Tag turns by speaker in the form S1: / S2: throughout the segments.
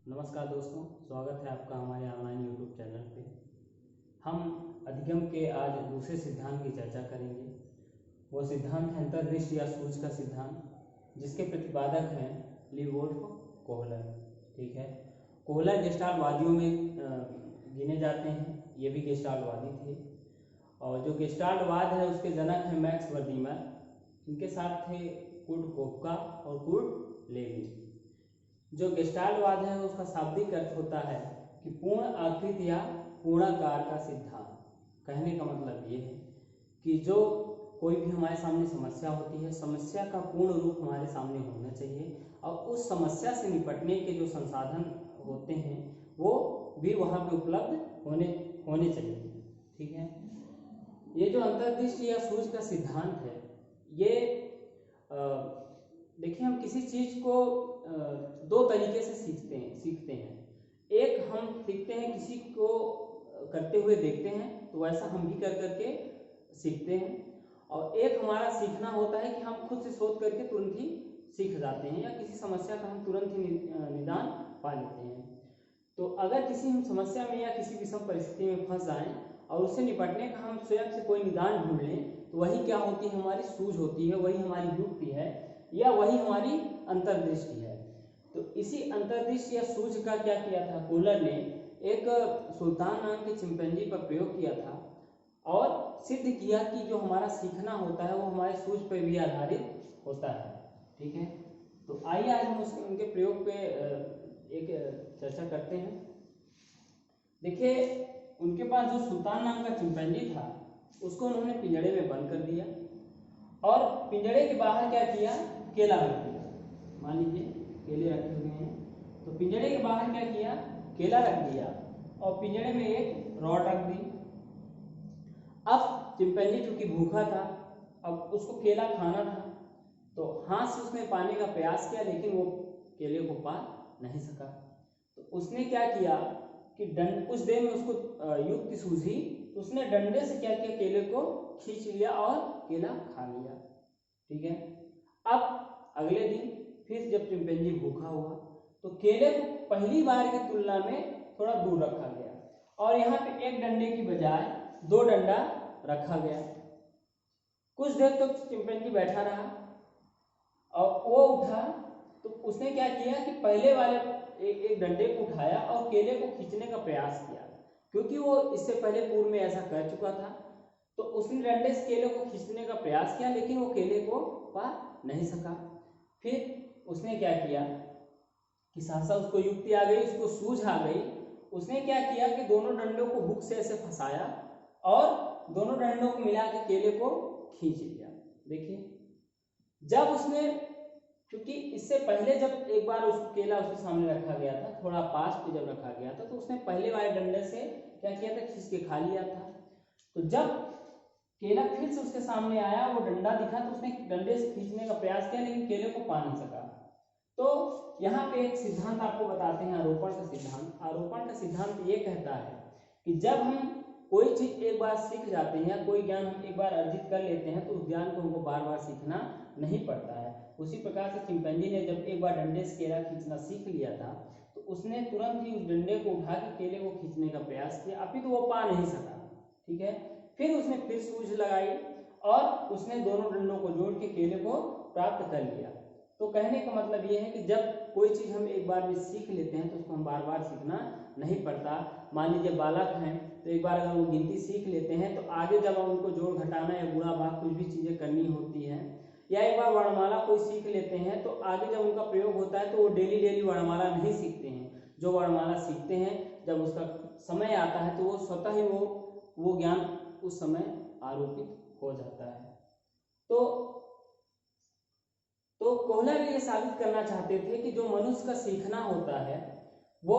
S1: नमस्कार दोस्तों, स्वागत है आपका हमारे ऑनलाइन यूट्यूब चैनल पे। हम अधिगम के आज दूसरे सिद्धांत की चर्चा करेंगे। वो सिद्धांत है अंतर्दृष्टि या सूझ का सिद्धांत, जिसके प्रतिपादक हैं लीवोल्फ कोहलर। ठीक है, कोहलर गेस्टाल्टवादियों में गिने जाते हैं। ये भी गेस्टाल्टवादी थे और जो गेस्टाल्टवाद है उसके जनक हैं मैक्स वर्दीमर। इनके साथ थे कुर्ट कोफका और कुर्ट लेविन। जो गेस्टाल्टवाद है उसका शाब्दिक अर्थ होता है कि पूर्ण आकृति या पूर्णाकार का सिद्धांत। कहने का मतलब ये है कि जो कोई भी हमारे सामने समस्या होती है, समस्या का पूर्ण रूप हमारे सामने होना चाहिए और उस समस्या से निपटने के जो संसाधन होते हैं वो भी वहाँ पे उपलब्ध होने चाहिए। ठीक है, ये जो अंतर्दृष्टि या सूझ का सिद्धांत है, ये देखिए, हम किसी चीज़ को दो तरीके से सीखते हैं। एक, हम सीखते हैं किसी को करते हुए देखते हैं तो वैसा हम भी कर करके सीखते हैं, और एक हमारा सीखना होता है कि हम खुद से शोध करके तुरंत ही सीख जाते हैं या किसी समस्या का हम तुरंत ही निदान पा लेते हैं। तो अगर किसी हम समस्या में या किसी विषम परिस्थिति में फंस जाएं और उससे निपटने का हम स्वयं से कोई निदान ढूंढ लें तो वही क्या होती है, हमारी सूझ होती है, वही हमारी युक्ति है या वही हमारी अंतर्दृष्टि है। तो इसी अंतर्दृष्टि या सूझ का क्या किया था कोहलर ने, एक सुल्तान नाम के चिंपैंजी पर प्रयोग किया था और सिद्ध किया कि जो हमारा सीखना होता है वो हमारे सूझ पर भी आधारित होता है। ठीक है, तो आइए आज हम उनके प्रयोग पे एक चर्चा करते हैं। देखिए, उनके पास जो सुल्तान नाम का चिंपैंजी था उसको उन्होंने पिंजड़े में बंद कर दिया और पिंजड़े के बाहर क्या किया, केला रख दिया। मान लीजिए केले रखे हुए हैं तो पिंजड़े के बाहर क्या किया, केला रख दिया और पिंजड़े में एक रॉड रख दी। अब चिंपैंजी चूंकि भूखा था, अब उसको केला खाना था, तो हाथ से उसने पाने का प्रयास किया लेकिन वो केले को पा नहीं सका। तो उसने क्या किया कि कुछ देर में उसको युक्ति सूझी, तो उसने डंडे से क्या किया, केले को खींच लिया और केला खा लिया। ठीक है, अब अगले दिन फिर जब चिंपैंजी भूखा हुआ तो केले को पहली बार की तुलना में थोड़ा दूर रखा गया और यहाँ पे एक डंडे की बजाय दो डंडा रखा गया। कुछ देर तक तो चिंपैंजी बैठा रहा और वो उठा तो उसने क्या किया कि पहले वाले एक डंडे को उठाया और केले को खींचने का प्रयास किया, क्योंकि वो इससे पहले पूर्व में ऐसा कर चुका था। तो उसने डंडे से केले को खींचने का प्रयास किया लेकिन वो केले को पा नहीं सका। फिर उसने क्या किया कि साथ साथ उसको युक्ति आ गई, उसको सूझ आ गई। उसने क्या किया कि दोनों डंडों को हुक से ऐसे फंसाया और दोनों डंडों को मिला के केले को खींच लिया। देखिए, जब उसने, क्योंकि इससे पहले जब एक बार उसको केला उसके सामने रखा गया था, थोड़ा पास पे जब रखा गया था, तो उसने पहले वाले डंडे से क्या किया था, खींच के खा लिया था। तो जब केला फिर से उसके सामने आया, वो डंडा दिखा तो उसने डंडे से खींचने का प्रयास किया लेकिन केले को पा नहीं सका। तो यहाँ पे एक सिद्धांत आपको बताते हैं, आरोपण का सिद्धांत। आरोपण का सिद्धांत ये कहता है कि जब हम कोई चीज एक बार सीख जाते हैं या कोई ज्ञान हम एक बार अर्जित कर लेते हैं तो उस ज्ञान को हमको बार बार सीखना नहीं पड़ता है। उसी प्रकार से चिंपैंजी ने जब एक बार डंडे से केला खींचना सीख लिया था तो उसने तुरंत ही उस डंडे को उठा के केले को खींचने का प्रयास किया, अभी तो वो पा नहीं सका। ठीक है, फिर उसने फिर सूझ लगाई और उसने दोनों डंडों को जोड़ के केले को प्राप्त कर लिया। तो कहने का मतलब ये है कि जब कोई चीज़ हम एक बार में सीख लेते हैं तो उसको हम बार बार सीखना नहीं पड़ता। मान लीजिए बालक हैं तो एक बार अगर वो गिनती सीख लेते हैं तो आगे जब हम उनको जोड़ घटाना या गुणा भाग कुछ भी चीज़ें करनी होती हैं, या एक बार वर्णमाला कोई सीख लेते हैं तो आगे जब उनका प्रयोग होता है तो वो डेली डेली वर्णमाला नहीं सीखते हैं। जो वर्णमाला सीखते हैं जब उसका समय आता है तो वो स्वतः ही वो ज्ञान उस समय आरोपित हो जाता है। तो कोहलर ये साबित करना चाहते थे कि जो मनुष्य का सीखना होता है वो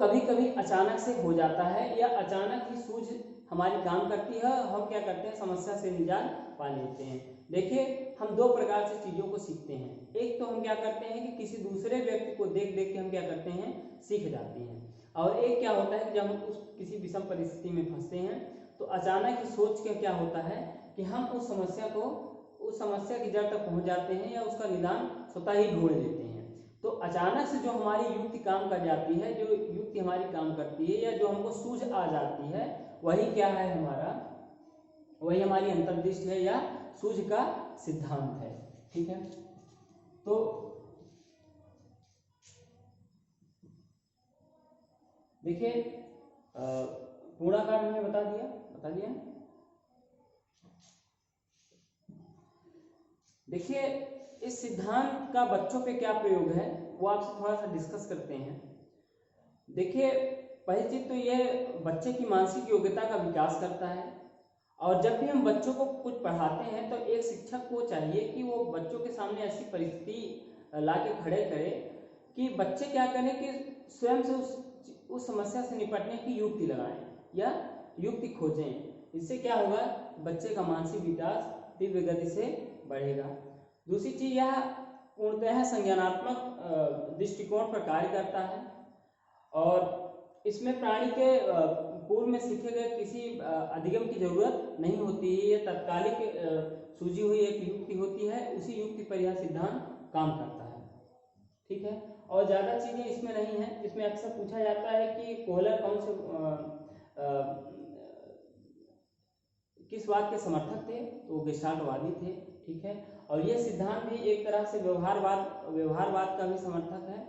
S1: कभी कभी अचानक से हो जाता है या अचानक ही सूझ हमारी काम करती है, हम क्या करते हैं, समस्या से निजात पा लेते हैं। देखिए, हम दो प्रकार से चीज़ों को सीखते हैं। एक तो हम क्या करते हैं कि किसी दूसरे व्यक्ति को देख देख के हम क्या करते हैं, सीख जाते हैं। और एक क्या होता है कि जब हम उस किसी विषम परिस्थिति में फंसते हैं तो अचानक ही सोच के क्या होता है कि हम उस समस्या की जड़ तक पहुंच जाते हैं या उसका निदान स्वतः ही ढूंढ लेते हैं। तो अचानक से जो हमारी युक्ति काम कर जाती है, जो युक्ति हमारी काम करती है या जो हमको सूझ आ जाती है, वही क्या है हमारा, वही हमारी अंतर्दृष्टि है या सूझ का सिद्धांत है। ठीक है, तो देखिए पूर्णाकार मैंने बता दिया। देखिए इस सिद्धांत का बच्चों पे क्या प्रयोग है वो आपसे थोड़ा सा डिस्कस करते हैं। देखिए पहली चीज तो ये बच्चे की मानसिक योग्यता का विकास करता है, और जब भी हम बच्चों को कुछ पढ़ाते हैं तो एक शिक्षक को चाहिए कि वो बच्चों के सामने ऐसी परिस्थिति ला के खड़े करे कि बच्चे क्या करें कि स्वयं से उस समस्या से निपटने की युक्ति लगाएं या युक्ति खोजें। इससे क्या होगा, बच्चे का मानसिक विकास तीव्र गति से बढ़ेगा। दूसरी चीज यह पूर्णतः संज्ञानात्मक दृष्टिकोण पर कार्य करता है, और इसमें प्राणी के पूर्व में सीखे गए किसी अधिगम की जरूरत नहीं होती है। यह तत्कालिक सूझी हुई एक युक्ति होती है, उसी युक्ति पर यह सिद्धांत काम करता है। ठीक है, और ज़्यादा चीज़ें इसमें नहीं है। इसमें अक्सर पूछा जाता है कि कोहलर कौन से किस बात के समर्थक थे, तो वो गेस्टाल्टवादी थे। ठीक है, और ये सिद्धांत भी एक तरह से व्यवहारवाद का भी समर्थक है।